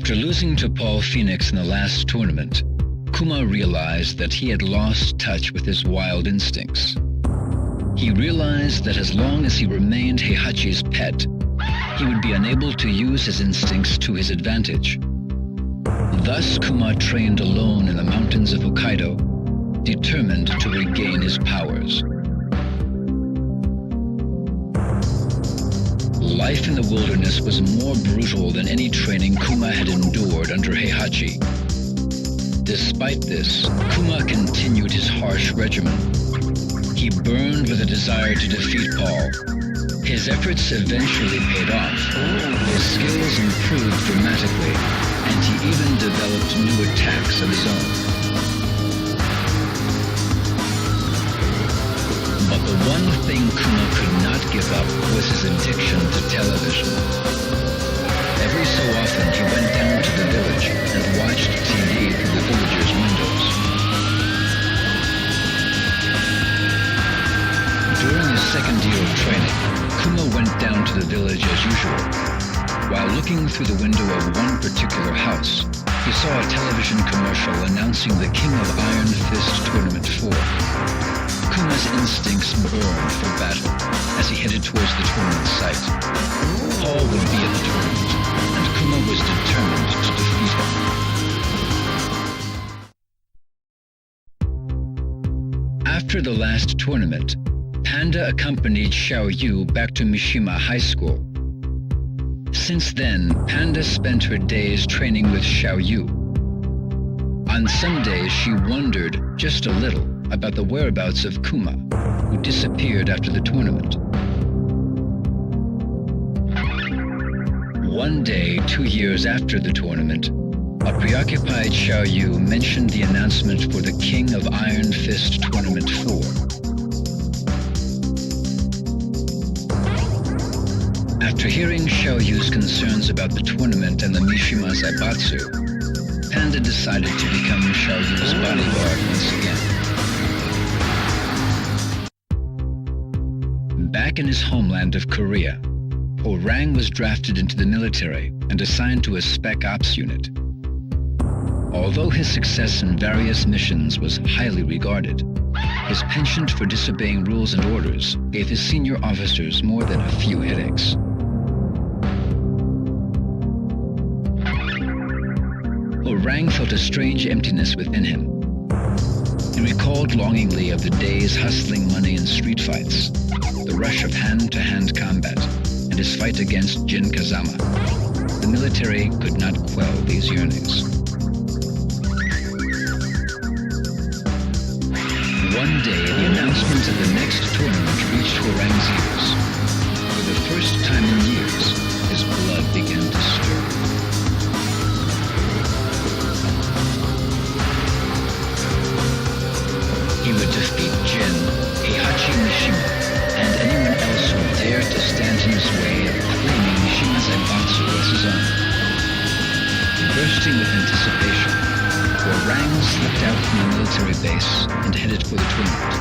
After losing to Paul Phoenix in the last tournament, Kuma realized that he had lost touch with his wild instincts. He realized that as long as he remained Heihachi's pet, he would be unable to use his instincts to his advantage. Thus, Kuma trained alone in the mountains of Hokkaido, determined to regain his powers. Life in the wilderness was more brutal than any training Kuma had endured under Heihachi. Despite this, Kuma continued his harsh regimen. He burned with a desire to defeat Paul. His efforts eventually paid off. His skills improved dramatically, and he even developed new attacks of his own. But the one thing Kuma could not give up was his addiction to television. Every so often he went down to the village and watched TV through the villagers' windows. During his second year of training, Kuma went down to the village as usual. While looking through the window of one particular house, he saw a television commercial announcing the King of Iron Fist Tournament 4. Kuma's instincts burned for battle as he headed towards the tournament site. Paul would be at the tournament, and Kuma was determined to defeat him. After the last tournament, Panda accompanied Xiaoyu back to Mishima High School. Since then, Panda spent her days training with Xiaoyu. On some days, she wondered just a little about the whereabouts of Kuma, who disappeared after the tournament. One day, 2 years after the tournament, a preoccupied Xiaoyu mentioned the announcement for the King of Iron Fist Tournament 4. After hearing Xiaoyu's concerns about the tournament and the Mishima Zaibatsu, Panda decided to become Xiaoyu's bodyguard once again. Back in his homeland of Korea, Orang was drafted into the military and assigned to a Spec Ops unit. Although his success in various missions was highly regarded, his penchant for disobeying rules and orders gave his senior officers more than a few headaches. Orang felt a strange emptiness within him. He recalled longingly of the days hustling money in street fights, the rush of hand-to-hand combat, and his fight against Jin Kazama. The military could not quell these yearnings. One day, the announcement of the next tournament reached Orang's ears. For the first time in years, his blood began to stir. He would defeat Jin, Heihachi Mishima, and anyone else who dared to stand in his way of claiming Mishima Zaibatsu as his own. Bursting with anticipation, Orang slipped out from the military base and headed for the tournament.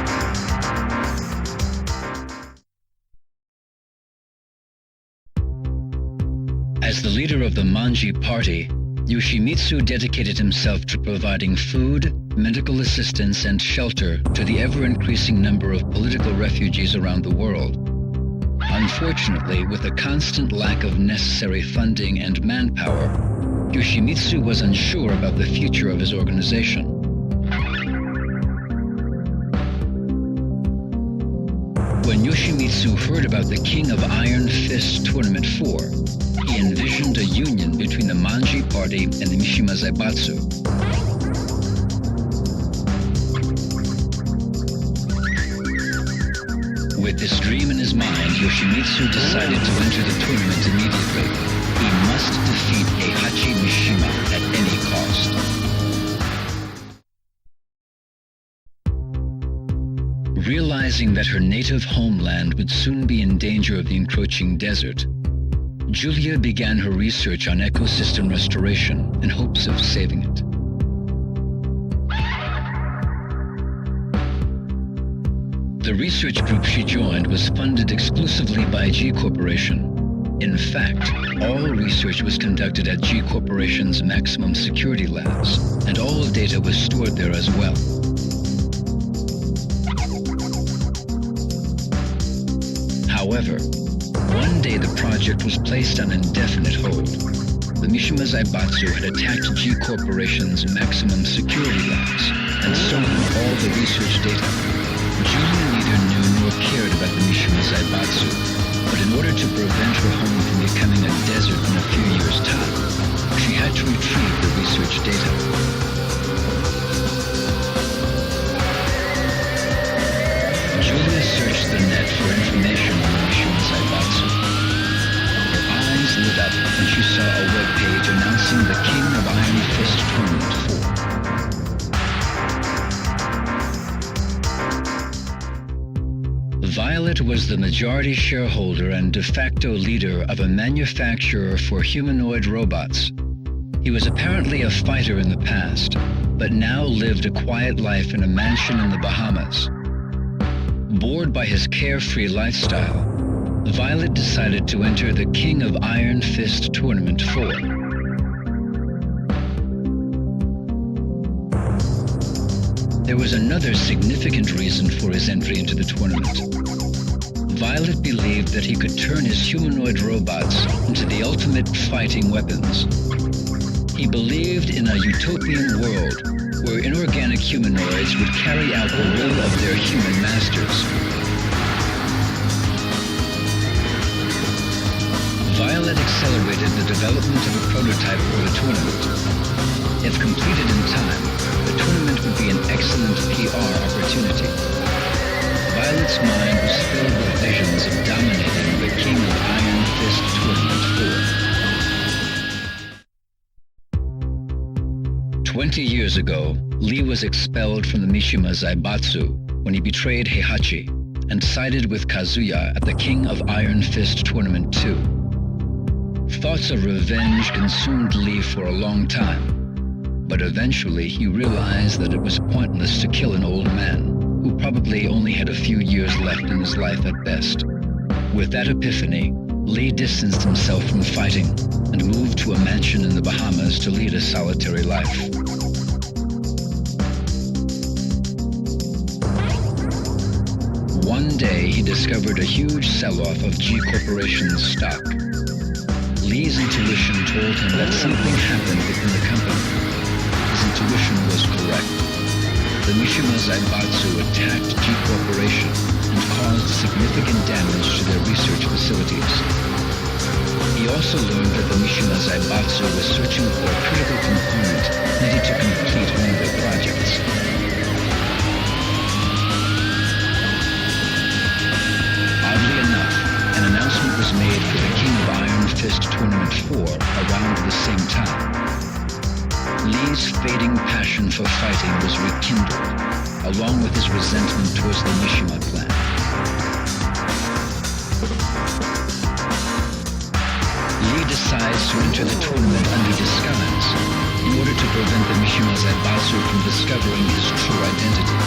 As the leader of the Manji party, Yoshimitsu dedicated himself to providing food, medical assistance, and shelter to the ever-increasing number of political refugees around the world. Unfortunately, with a constant lack of necessary funding and manpower, Yoshimitsu was unsure about the future of his organization. When Yoshimitsu heard about the King of Iron Fist Tournament 4, he envisioned a union between the Manji party and the Mishima Zaibatsu. With this dream in his mind, Yoshimitsu decided to enter the tournament immediately. He must defeat Heihachi Mishima at any cost. Realizing that her native homeland would soon be in danger of the encroaching desert, Julia began her research on ecosystem restoration in hopes of saving it. The research group she joined was funded exclusively by G Corporation. In fact, all research was conducted at G Corporation's maximum security labs, and all data was stored there as well. However, one day the project was placed on indefinite hold. The Mishima Zaibatsu had attacked G Corporation's maximum security labs and stolen all the research data. Julia neither knew nor cared about the Mishima Zaibatsu, but in order to prevent her home from becoming a desert in a few years' time, she had to retrieve the research data. Julia searched the net for information on the Mishima Zaibatsu. Her eyes lit up when she saw a web page announcing the King of Iron Fist Tournament 4. Violet was the majority shareholder and de facto leader of a manufacturer for humanoid robots. He was apparently a fighter in the past, but now lived a quiet life in a mansion in the Bahamas. Bored by his carefree lifestyle, Violet decided to enter the King of Iron Fist Tournament 4. There was another significant reason for his entry into the tournament. Violet believed that he could turn his humanoid robots into the ultimate fighting weapons. He believed in a utopian world where inorganic humanoids would carry out the will of their human masters. Violet accelerated the development of a prototype for the tournament. If completed in time, the tournament would be an excellent PR opportunity. Violet's mind was filled with visions of dominating the King of Iron Fist Tournament 4. 20 years ago, Lee was expelled from the Mishima Zaibatsu when he betrayed Heihachi and sided with Kazuya at the King of Iron Fist Tournament 2. Thoughts of revenge consumed Lee for a long time, but eventually he realized that it was pointless to kill an old man who probably only had a few years left in his life at best. With that epiphany, Lee distanced himself from fighting and moved to a mansion in the Bahamas to lead a solitary life. One day, he discovered a huge sell-off of G Corporation's stock. Lee's intuition told him that something happened within the company. His intuition was correct. The Mishima Zaibatsu attacked G Corporation and caused significant damage to their research facilities. He also learned that the Mishima Zaibatsu was searching for a critical component needed to complete one of their projects. Oddly enough, an announcement was made for the King of Iron Fist Tournament 4 around the same time. Lee's fading passion for fighting was rekindled, along with his resentment towards the Mishima clan. Lee decides to enter the tournament under disguise in order to prevent the Mishima Zaibatsu from discovering his true identity.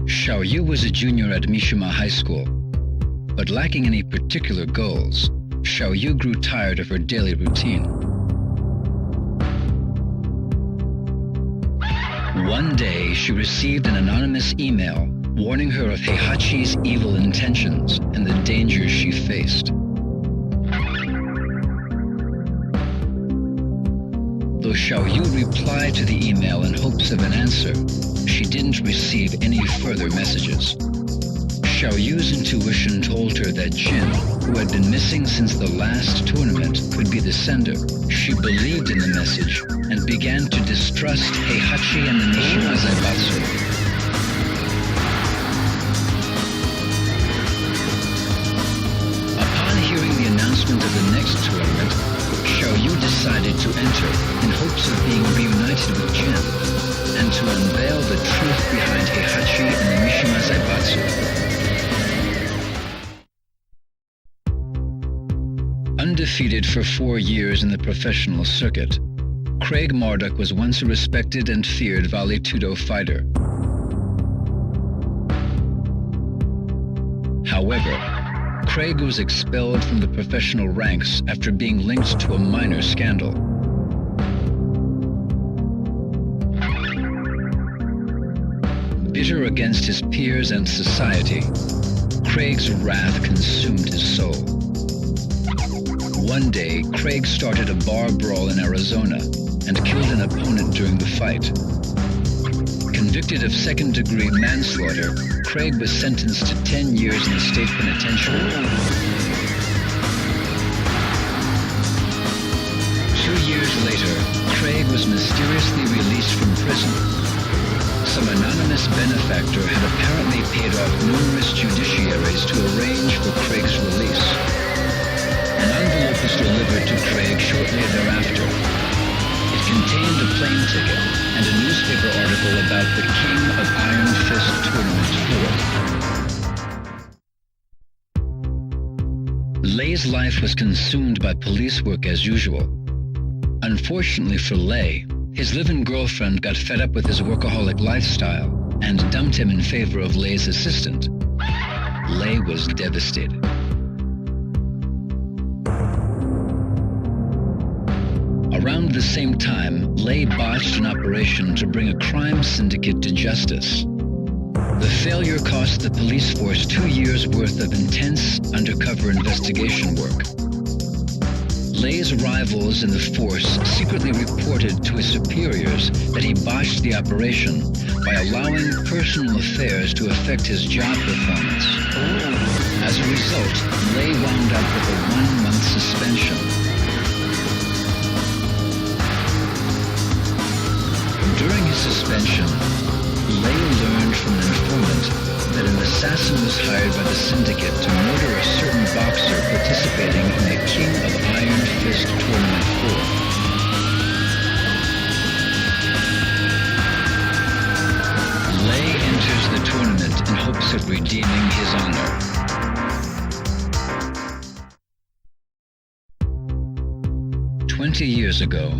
Xiaoyu was a junior at Mishima High School, but lacking any particular goals, Xiaoyu grew tired of her daily routine. One day, she received an anonymous email warning her of Heihachi's evil intentions and the dangers she faced. Though Xiaoyu replied to the email in hopes of an answer, she didn't receive any further messages. Xiaoyu's intuition told her that Jin, who had been missing since the last tournament, could be the sender. She believed in the message and began to distrust Heihachi and the Mishima Zaibatsu. Upon hearing the announcement of the next tournament, Xiaoyu decided to enter in hopes of being reunited with Jin and to unveil the truth behind Heihachi and the Mishima Zaibatsu. Undefeated for 4 years in the professional circuit, Craig Marduk was once a respected and feared Vale Tudo fighter. However, Craig was expelled from the professional ranks after being linked to a minor scandal. Bitter against his peers and society, Craig's wrath consumed his soul. One day, Craig started a bar brawl in Arizona and killed an opponent during the fight. Convicted of second-degree manslaughter, Craig was sentenced to 10 years in the state penitentiary. 2 years later, Craig was mysteriously released from prison. Some anonymous benefactor had apparently paid off numerous judiciaries to arrange for Craig's release. An envelope was delivered to Craig shortly thereafter. It contained a plane ticket and a newspaper article about the King of Iron Fist Tournament 4. Lei's life was consumed by police work as usual. Unfortunately for Lei, his live-in girlfriend got fed up with his workaholic lifestyle and dumped him in favor of Lei's assistant. Lei was devastated. Around the same time, Lei botched an operation to bring a crime syndicate to justice. The failure cost the police force 2 years' worth of intense undercover investigation work. Lei's rivals in the force secretly reported to his superiors that he botched the operation by allowing personal affairs to affect his job performance. As a result, Lei wound up with a 1-month suspension. During his suspension, Lei learned from an informant that an assassin was hired by the syndicate to murder a certain boxer participating in the King of Iron Fist Tournament 4. Lei enters the tournament in hopes of redeeming his honor. "20 years ago,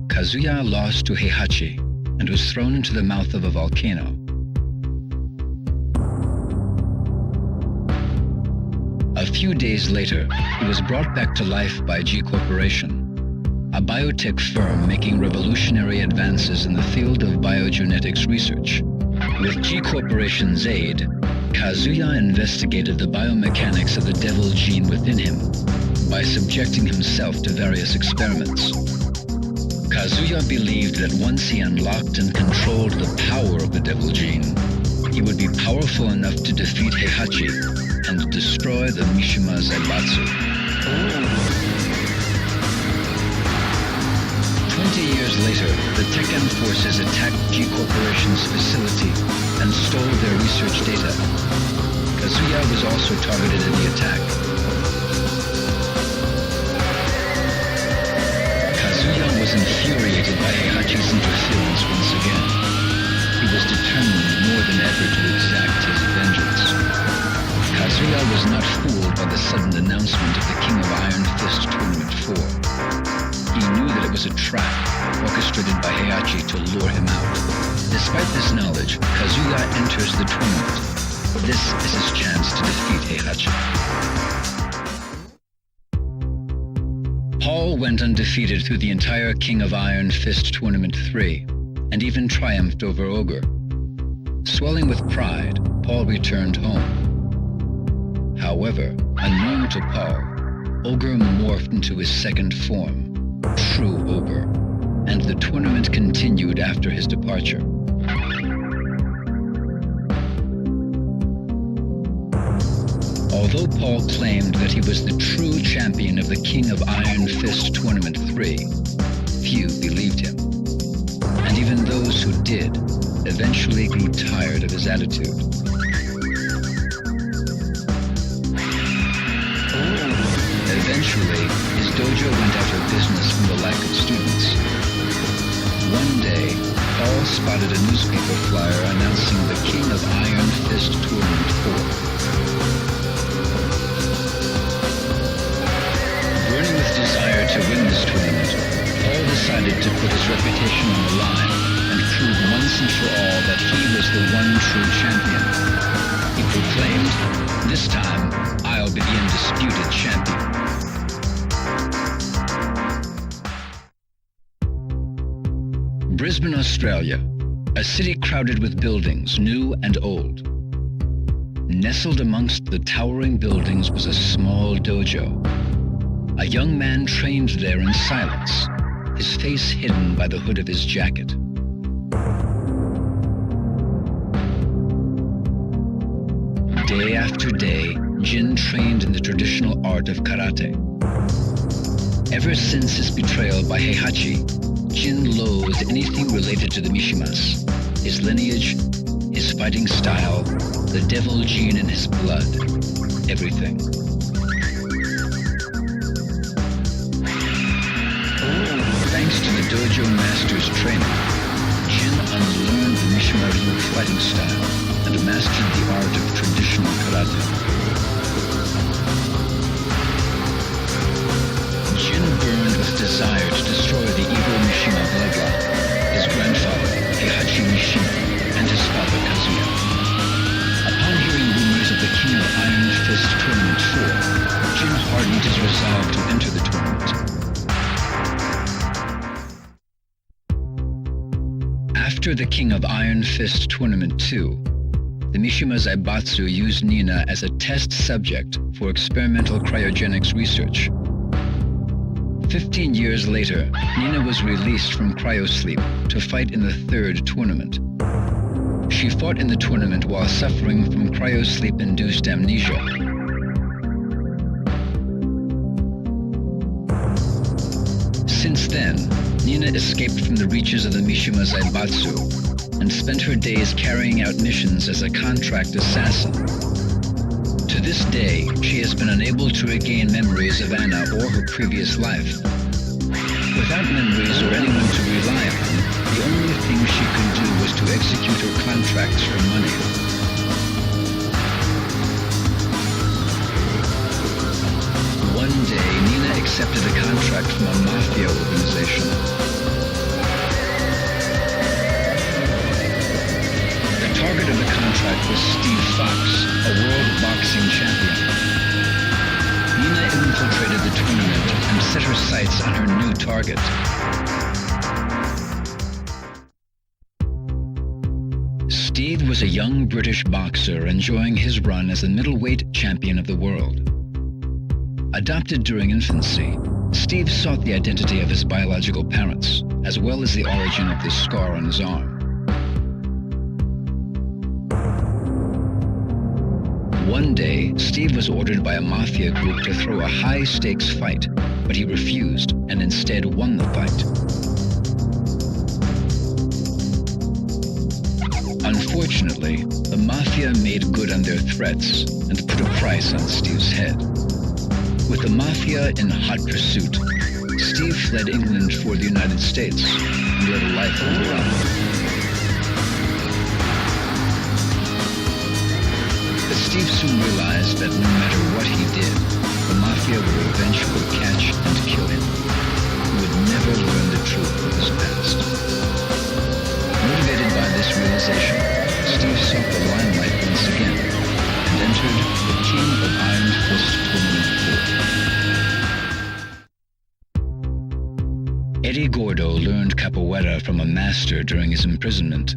Kazuya lost to Heihachi and was thrown into the mouth of a volcano. A few days later, he was brought back to life by G Corporation, a biotech firm making revolutionary advances in the field of biogenetics research. With G Corporation's aid, Kazuya investigated the biomechanics of the devil gene within him by subjecting himself to various experiments. Kazuya believed that once he unlocked and controlled the power of the devil gene, he would be powerful enough to defeat Heihachi and destroy the Mishima Zaibatsu. 20 years later, the Tekken forces attacked G Corporation's facility and stole their research data. Kazuya was also targeted in the attack. Kazuya was infuriated by Heihachi's interference once again. He was determined more than ever to exact his vengeance. Kazuya was not fooled by the sudden announcement of the King of Iron Fist Tournament 4. He knew that it was a trap orchestrated by Heihachi to lure him out. Despite this knowledge, Kazuya enters the tournament. This is his chance to defeat Heihachi. Paul went undefeated through the entire King of Iron Fist Tournament 3, and even triumphed over Ogre. Swelling with pride, Paul returned home. However, unknown to Paul, Ogre morphed into his second form, True Ogre, and the tournament continued after his departure. Although Paul claimed that he was the true champion of the King of Iron Fist Tournament 3, few believed him. And even those who did eventually grew tired of his attitude. Eventually, his dojo went out of business from the lack of students. One day, Paul spotted a newspaper flyer announcing the King of Iron Fist Tournament 4. Burning with desire to win this tournament, Paul decided to put his reputation on the line and prove once and for all that he was the one true champion. He proclaimed, This time, I'll be the undisputed champion. Brisbane, Australia. A city crowded with buildings, new and old. Nestled amongst the towering buildings was a small dojo. A young man trained there in silence, his face hidden by the hood of his jacket. Day after day, Jin trained in the traditional art of karate. Ever since his betrayal by Heihachi, Jin loathed anything related to the Mishimas, his lineage, his fighting style, the devil gene in his blood, everything. Thanks to the dojo master's training, Jin unlearned the Mishima Ryu fighting style and mastered the art of traditional karate. Jin burned with desire to destroy the evil Mishima bloodline, his grandfather, Heihachi Mishima, and his father, Kazuya. Upon hearing rumors of the King of Iron Fist Tournament 4, Jin hardened his resolve to enter the tournament. After the King of Iron Fist Tournament 2, the Mishima Zaibatsu used Nina as a test subject for experimental cryogenics research. 15 years later, Nina was released from cryosleep to fight in the third tournament. She fought in the tournament while suffering from cryosleep-induced amnesia. Since then, Nina escaped from the reaches of the Mishima Zaibatsu and spent her days carrying out missions as a contract assassin. To this day, she has been unable to regain memories of Anna or her previous life. Without memories or anyone to rely on, the only thing she could do was to execute her contracts for money. One day, Nina accepted a contract from a mafia organization. The target of the contract was Steve Fox, a world boxing champion. Nina infiltrated the tournament and set her sights on her new target. Steve was a young British boxer enjoying his run as the middleweight champion of the world. Adopted during infancy, Steve sought the identity of his biological parents, as well as the origin of the scar on his arm. One day, Steve was ordered by a mafia group to throw a high-stakes fight, but he refused and instead won the fight. Unfortunately, the mafia made good on their threats and put a price on Steve's head. With the mafia in hot pursuit, Steve fled England for the United States and led a life of rum. But Steve soon realized that no matter what he did, the mafia would eventually catch and kill him. He would never learn the truth of his past. Motivated by this realization, Steve sought the limelight once again and entered the King of Iron Fist Tournament 4. Eddie Gordo learned capoeira from a master during his imprisonment.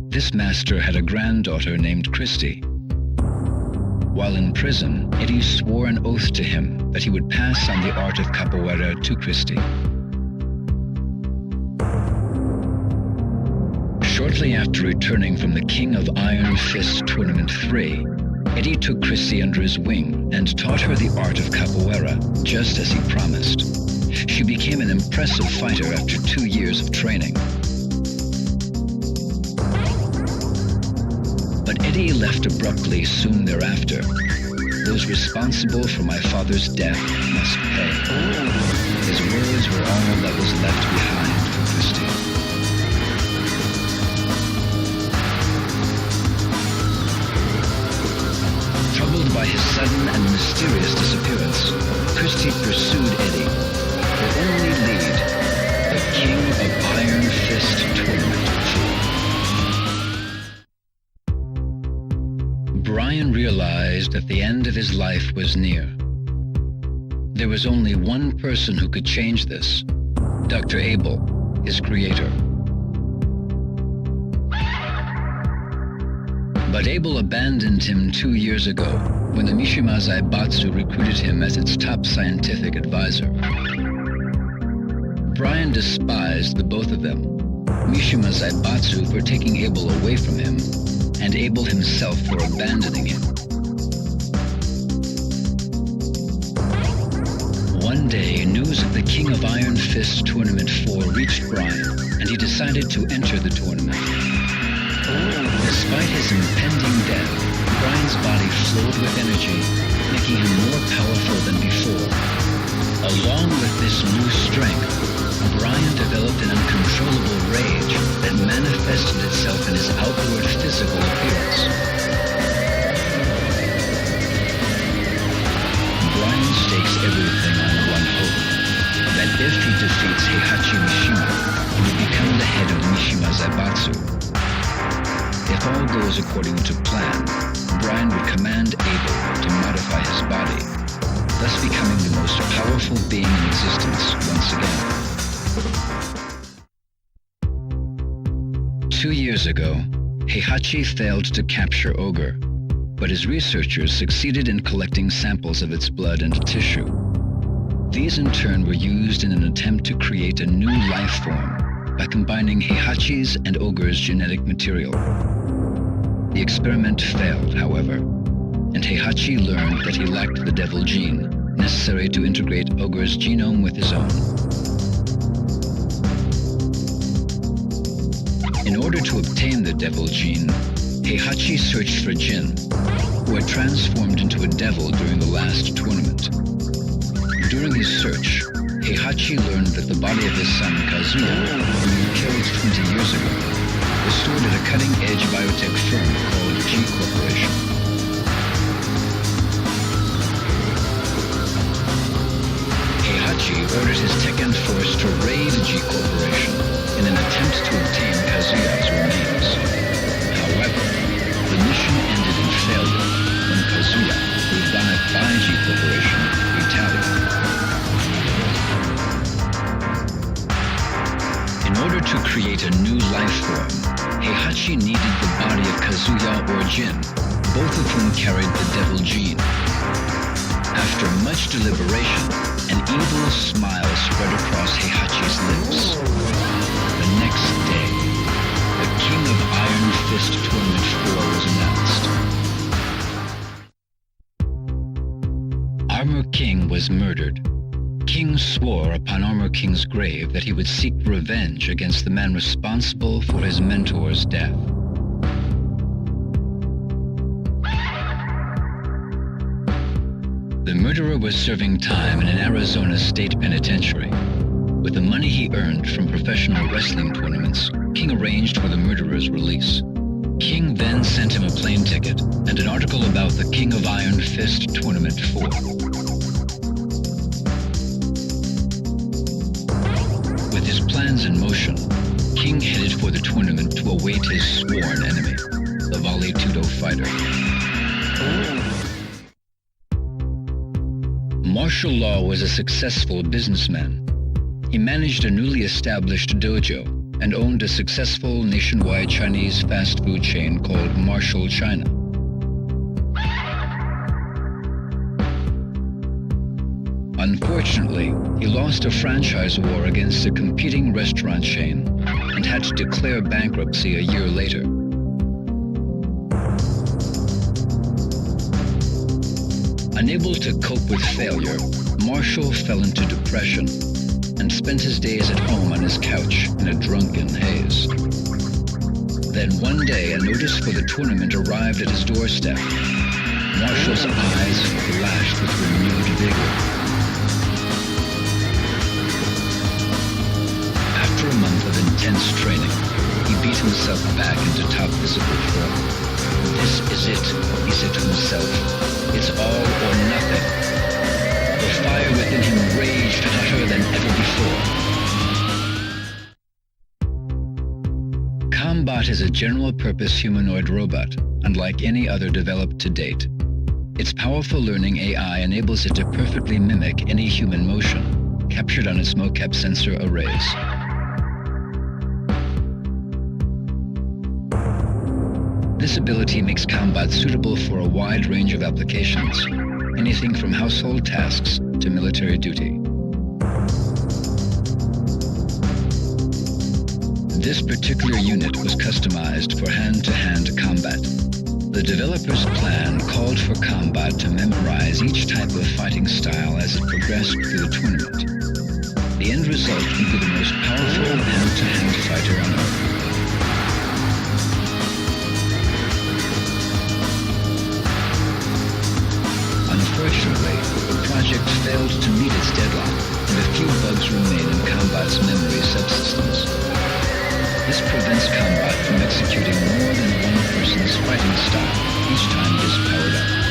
This master had a granddaughter named Christy. While in prison, Eddie swore an oath to him that he would pass on the art of capoeira to Christy. Shortly after returning from the King of Iron Fist Tournament 3, Eddie took Christy under his wing and taught her the art of capoeira, just as he promised. She became an impressive fighter after 2 years of training. But Eddie left abruptly soon thereafter. Those responsible for my father's death must pay. His words were all that was left behind for Christy. Troubled by his sudden and mysterious disappearance, Christy pursued Eddie. Her only lead, the King of Iron Fist Tournament 4. Brian Brian realized that the end of his life was near. There was only one person who could change this, Dr. Abel, his creator. But Abel abandoned him 2 years ago when the Mishima Zaibatsu recruited him as its top scientific advisor. Brian despised the both of them, Mishima Zaibatsu for taking Abel away from him, and Abel himself for abandoning him. One day, news of the King of Iron Fist Tournament 4 reached Brian, and he decided to enter the tournament. Despite his impending death, Brian's body flowed with energy, making him more powerful than before. Along with this new strength, Brian developed an uncontrollable rage that manifested itself in his outward physical appearance. Brian stakes everything on one hope, that if he defeats Heihachi Mishima, he will become the head of Mishima Zaibatsu. If all goes according to plan, Brian would command Abel to modify his body, thus becoming the most powerful being in existence once again. 2 years ago, Heihachi failed to capture Ogre, but his researchers succeeded in collecting samples of its blood and tissue. These in turn were used in an attempt to create a new life form by combining Heihachi's and Ogre's genetic material. The experiment failed, however, and Heihachi learned that he lacked the devil gene necessary to integrate Ogre's genome with his own. In order to obtain the devil gene, Heihachi searched for Jin, who had transformed into a devil during the last tournament. During his search, Heihachi learned that the body of his son Kazuya, whom he killed 20 years ago, was stored at a cutting-edge biotech firm called G Corporation. Heihachi ordered his Tekken force to raid G Corporation in an attempt to obtain Kazuya's remains. However, the mission ended in failure when Kazuya, revived by G Corporation, retaliated. In order to create a new life form, Heihachi needed the body of Kazuya or Jin, both of whom carried the devil gene. After much deliberation, an evil smile spread across Heihachi's lips. The next day, the King of Iron Fist Tournament 4 was announced. Armor King was murdered. King swore upon Armor King's grave that he would seek revenge against the man responsible for his mentor's death. The murderer was serving time in an Arizona state penitentiary. With the money he earned from professional wrestling tournaments, King arranged for the murderer's release. King then sent him a plane ticket and an article about the King of Iron Fist Tournament 4. With his plans in motion, King headed for the tournament to await his sworn enemy, the Vale Tudo fighter. Martial Law was a successful businessman. He managed a newly established dojo and owned a successful nationwide Chinese fast food chain called Martial China. Unfortunately, he lost a franchise war against a competing restaurant chain and had to declare bankruptcy a year later. Unable to cope with failure, Marshall fell into depression and spent his days at home on his couch in a drunken haze. Then one day, a notice for the tournament arrived at his doorstep. Marshall's eyes flashed with renewed vigor. After a month of intense training, he beat himself back into top physical form. This is it, he said to himself. It's all or nothing. The fire within him raged hotter than ever before. Combat Combat is a general-purpose humanoid robot, unlike any other developed to date. Its powerful learning AI enables it to perfectly mimic any human motion, captured on its mocap sensor arrays. This ability makes Combat suitable for a wide range of applications, anything from household tasks to military duty. This particular unit was customized for hand-to-hand combat. The developer's plan called for Combat to memorize each type of fighting style as it progressed through the tournament. The end result would be the most powerful hand-to-hand fighter on Earth. Unfortunately, the project failed to meet its deadline, and a few bugs remain in Combat's memory subsystems. This prevents Combat from executing more than one person's fighting style each time it is powered up.